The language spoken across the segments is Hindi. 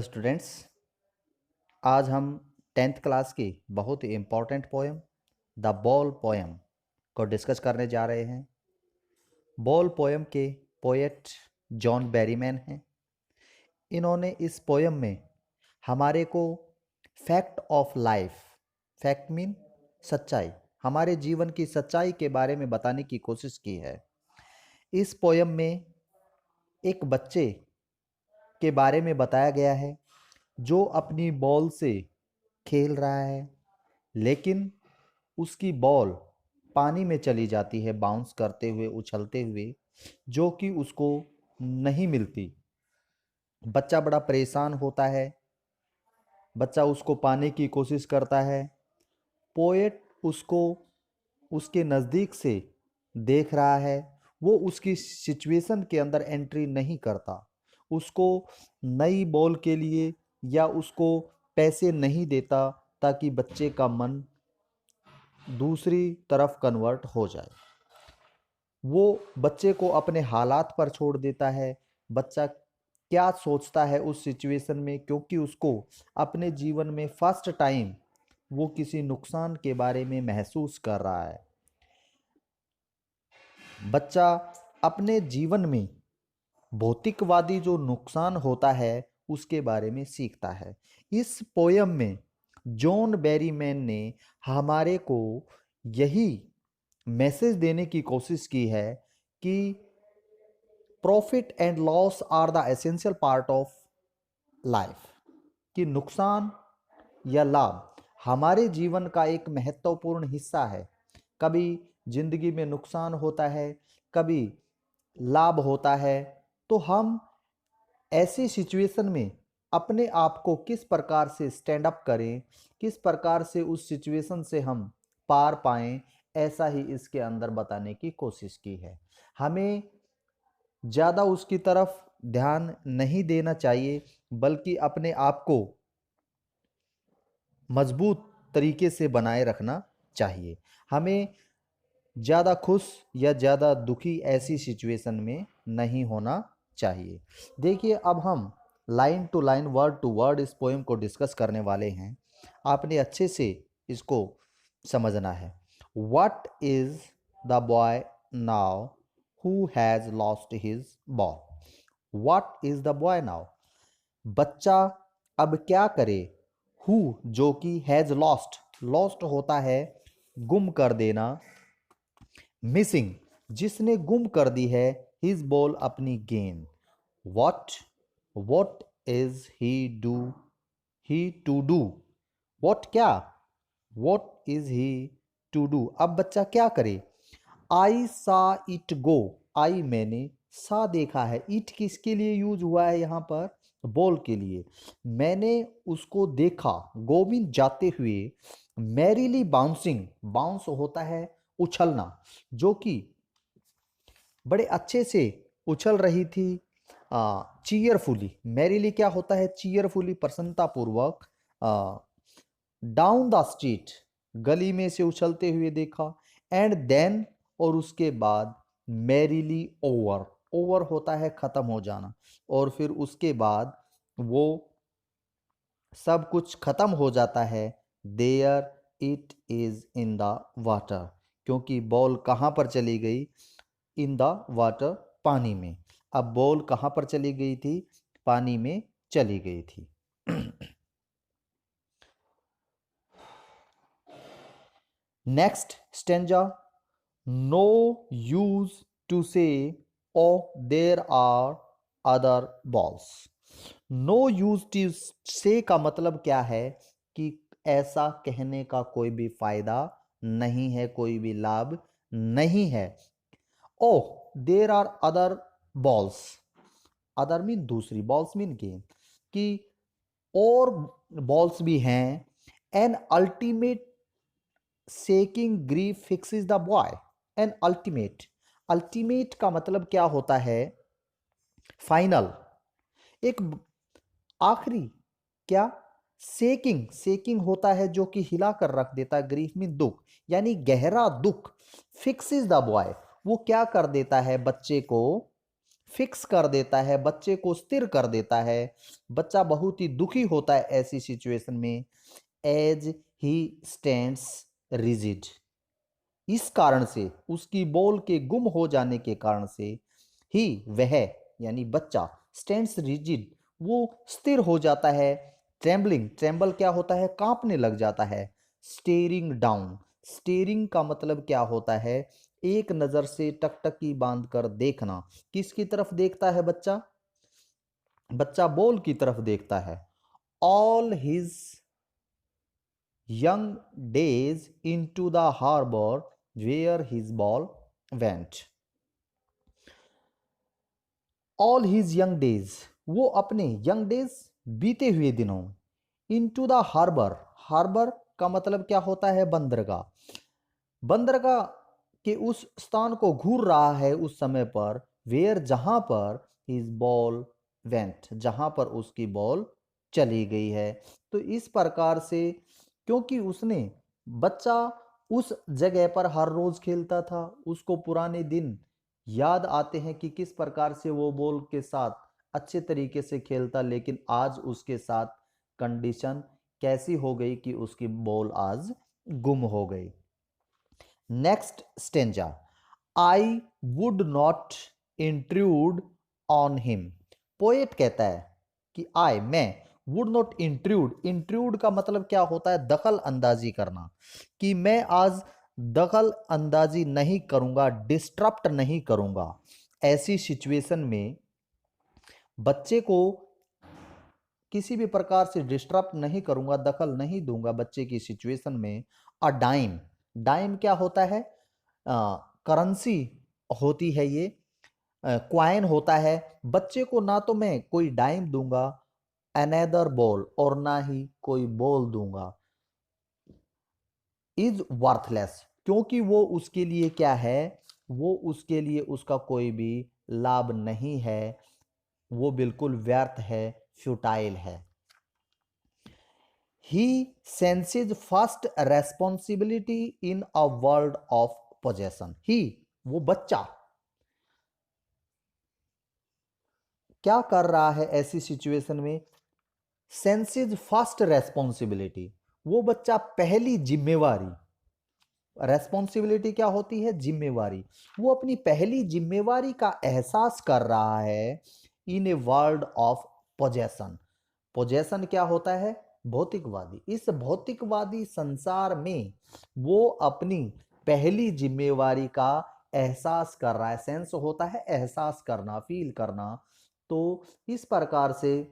स्टूडेंट्स, आज हम 10th क्लास की बहुत ही important poem the ball poem को डिस्कस करने जा रहे हैं। बॉल पोएम के पोएट जॉन बैरीमैन हैं। इन्होंने इस पोएम में हमारे को fact of life, fact mean सच्चाई, हमारे जीवन की सच्चाई के बारे में बताने की कोशिश की है। इस पोएम में एक बच्चे के बारे में बताया गया है जो अपनी बॉल से खेल रहा है, लेकिन उसकी बॉल पानी में चली जाती है बाउंस करते हुए, उछलते हुए, जो कि उसको नहीं मिलती। बच्चा बड़ा परेशान होता है। बच्चा उसको पाने की कोशिश करता है। पोएट उसको उसके नज़दीक से देख रहा है। वो उसकी सिचुएशन के अंदर एंट्री नहीं करता। उसको नई बॉल के लिए या उसको पैसे नहीं देता ताकि बच्चे का मन दूसरी तरफ कन्वर्ट हो जाए। वो बच्चे को अपने हालात पर छोड़ देता है। बच्चा क्या सोचता है उस सिचुएशन में, क्योंकि उसको अपने जीवन में फर्स्ट टाइम वो किसी नुकसान के बारे में महसूस कर रहा है। बच्चा अपने जीवन में भौतिकवादी जो नुकसान होता है उसके बारे में सीखता है। इस पोयम में जॉन बैरीमैन ने हमारे को यही मैसेज देने की कोशिश की है कि profit and loss are the essential part of life, कि नुकसान या लाभ हमारे जीवन का एक महत्वपूर्ण हिस्सा है। कभी जिंदगी में नुकसान होता है, कभी लाभ होता है, तो हम ऐसी सिचुएशन में अपने आप को किस प्रकार से स्टैंड अप करें, किस प्रकार से उस सिचुएशन से हम पार पाएं, ऐसा ही इसके अंदर बताने की कोशिश की है। हमें ज़्यादा उसकी तरफ ध्यान नहीं देना चाहिए, बल्कि अपने आप को मजबूत तरीके से बनाए रखना चाहिए। हमें ज़्यादा खुश या ज़्यादा दुखी ऐसी सिचुएशन में नहीं होना चाहिए। देखिए, अब हम line to line, word to word इस पोएम को डिस्कस करने वाले हैं। आपने अच्छे से इसको समझना है। What is the boy now who has lost his ball? What is the boy now? बच्चा अब क्या करे? हु, जो कि हैज़ लॉस्ट, लॉस्ट होता है गुम कर देना। मिसिंग, जिसने गुम कर दी है हिज बॉल, अपनी गेंद। What, what is he do, he to do? What क्या, what is he to do? अब बच्चा क्या करे? आई सा इट गो, आई मैंने, सा देखा है, इट किसके लिए यूज हुआ है यहाँ पर? बॉल के लिए। मैंने उसको देखा, गो मीन जाते हुए, मैरीली बाउंसिंग, बाउंस होता है उछलना, जो कि बड़े अच्छे से उछल रही थी। चीयरफुली, मैरीली क्या होता है? चीयरफुली, प्रसन्नतापूर्वक। डाउन द स्ट्रीट, गली में से उछलते हुए देखा। एंड देन, और उसके बाद, मैरीली ओवर, ओवर होता है खत्म हो जाना, और फिर उसके बाद वो सब कुछ खत्म हो जाता है। There it is in the water, क्योंकि बॉल कहाँ पर चली गई? इन द वाटर, पानी में। अब बॉल कहाँ पर चली गई थी? पानी में चली गई थी। Next stanza, no use to say o there are other balls. No use to say का मतलब क्या है? कि ऐसा कहने का कोई भी फायदा नहीं है, कोई भी लाभ नहीं है। O there are other balls, other mean दूसरी, बॉल्स मीन गेंद, कि और बॉल्स भी हैं। An ultimate shaking grief fixes the boy. An ultimate, ultimate का मतलब क्या होता है? फाइनल, एक आखिरी। क्या? सेकिंग, सेकिंग होता है जो कि हिला कर रख देता है। ग्रीफ मीन दुख, यानी गहरा दुख। फिक्सेस द बॉय, वो क्या कर देता है? बच्चे को फिक्स कर देता है, बच्चे को स्थिर कर देता है। बच्चा बहुत ही दुखी होता है ऐसी सिचुएशन में। एज ही स्टैंड्स रिजिड, इस कारण से, उसकी बॉल के गुम हो जाने के कारण से, ही वह यानी बच्चा, स्टैंड्स रिजिड वो स्थिर हो जाता है। ट्रेम्बलिंग, ट्रेम्बल क्या होता है, कांपने लग जाता है। स्टेरिंग डाउन, स्टेरिंग का मतलब क्या होता है, एक नजर से टकटकी बांध कर देखना। किसकी तरफ देखता है बच्चा, बच्चा बॉल की तरफ देखता है। All his young days into the harbor where his ball went. All his young days, वो अपने young days बीते हुए दिनों, into the harbor, harbor का मतलब क्या होता है, बंदरगाह, बंदरगाह के उस स्थान को घूर रहा है उस समय पर, वेयर जहां पर his ball went, जहां पर उसकी बॉल चली गई है। तो इस प्रकार से, क्योंकि उसने, बच्चा उस जगह पर हर रोज खेलता था, उसको पुराने दिन याद आते हैं कि किस प्रकार से वो बॉल के साथ अच्छे तरीके से खेलता, लेकिन आज उसके साथ कंडीशन कैसी हो गई कि उसकी बॉल आज गुम हो गई। Next stanza, I would not intrude on him. Poet कहता है कि आई, मैं, वुड नॉट इंट्रूड, इंट्रूड का मतलब क्या होता है, दखल अंदाजी करना, कि मैं आज दखल अंदाजी नहीं करूंगा, डिस्टरप्ट नहीं करूंगा। ऐसी सिचुएशन में बच्चे को किसी भी प्रकार से डिस्टरप्ट नहीं करूंगा, दखल नहीं दूंगा बच्चे की सिचुएशन में। अ डाइम, डाइम क्या होता है, करेंसी होती है ये, क्वाइन होता है। बच्चे को ना तो मैं कोई डाइम दूंगा, अनदर बॉल, और ना ही कोई बॉल दूंगा। इज वर्थलेस, क्योंकि वो उसके लिए क्या है, वो उसके लिए उसका कोई भी लाभ नहीं है, वो बिल्कुल व्यर्थ है, फ्यूटाइल है। He senses first responsibility in a world of possession. He, वो बच्चा क्या कर रहा है ऐसी सिचुएशन में, सेंसेज फर्स्ट रेस्पॉन्सिबिलिटी, वो बच्चा पहली जिम्मेवारी, रेस्पॉन्सिबिलिटी क्या होती है, जिम्मेवारी, वो अपनी पहली जिम्मेवारी का एहसास कर रहा है इन a world of possession. Possession क्या होता है, भौतिकवादी, इस भौतिकवादी संसार में वो अपनी पहली जिम्मेवारी का एहसास कर रहा है। सेंस होता है एहसास करना, फील करना। तो इस प्रकार से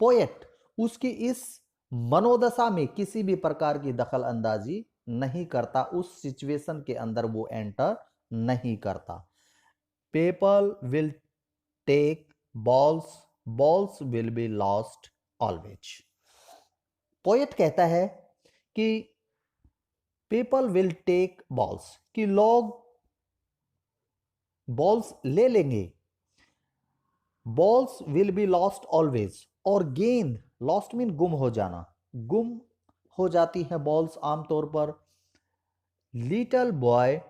पोएट उसकी इस मनोदशा में किसी भी प्रकार की दखल अंदाजी नहीं करता, उस सिचुएशन के अंदर वो एंटर नहीं करता। People will take balls, balls will be lost always. Poet कहता है कि पीपल विल टेक बॉल्स, कि लोग बॉल्स ले लेंगे, balls will be lost always, और गेंद, लॉस्ट मीन गुम हो जाना, गुम हो जाती है बॉल्स आमतौर पर। Little boy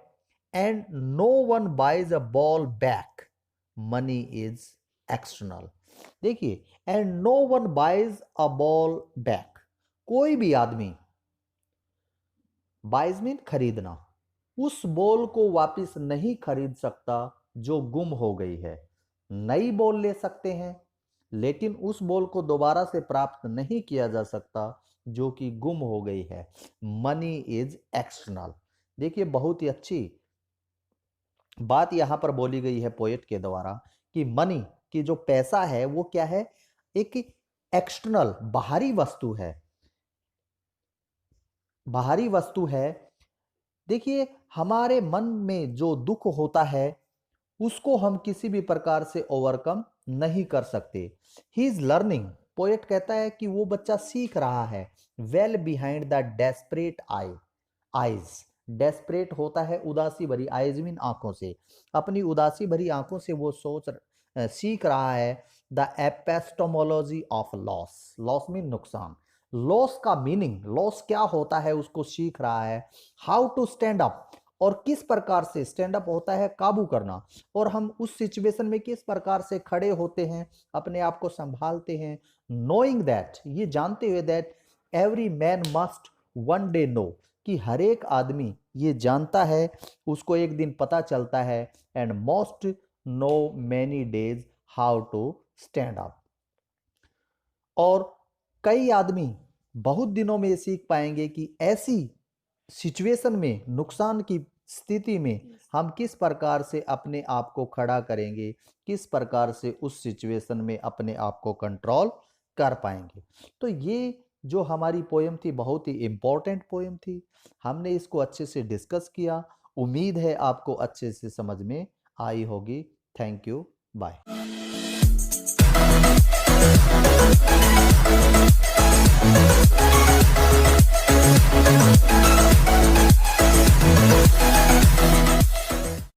and no one buys a ball back, money is external. देखिए, and no one buys a ball back, कोई भी आदमी, बाइज मीन खरीदना, उस बॉल को वापस नहीं खरीद सकता जो गुम हो गई है। नई बॉल ले सकते हैं, लेकिन उस बॉल को दोबारा से प्राप्त नहीं किया जा सकता जो कि गुम हो गई है। Money is external. देखिए, बहुत ही अच्छी बात यहां पर बोली गई है पोएट के द्वारा कि मनी, की जो पैसा है वो क्या है, एक एक्सटर्नल, बाहरी वस्तु है, बाहरी वस्तु है। देखिए, हमारे मन में जो दुख होता है उसको हम किसी भी प्रकार से ओवरकम नहीं कर सकते। ही इज लर्निंग, पोएट कहता है कि वो बच्चा सीख रहा है, well behind the desperate eyes. Desperate होता है उदासी भरी, आईज मीन आंखों से, अपनी उदासी भरी आंखों से वो सीख रहा है the epistemology of loss, loss mean नुकसान, लॉस का मीनिंग, लॉस क्या होता है उसको सीख रहा है। हाउ टू स्टैंड अप, और किस प्रकार से स्टैंड अप होता है काबू करना, और हम उस सिचुएशन में किस प्रकार से खड़े होते हैं, अपने आप को संभालते हैं, नोइंग दैट, ये जानते हुए that every man must one day know, कि हर एक आदमी ये जानता है, उसको एक दिन पता चलता है, and most know many days how to stand up, और कई आदमी बहुत दिनों में सीख पाएंगे कि ऐसी सिचुएशन में, नुकसान की स्थिति में हम किस प्रकार से अपने आप को खड़ा करेंगे, किस प्रकार से उस सिचुएशन में अपने आप को कंट्रोल कर पाएंगे। तो ये जो हमारी पोएम थी बहुत ही इम्पोर्टेंट पोएम थी, हमने इसको अच्छे से डिस्कस किया, उम्मीद है आपको अच्छे से समझ में आई होगी। Thank you, bye.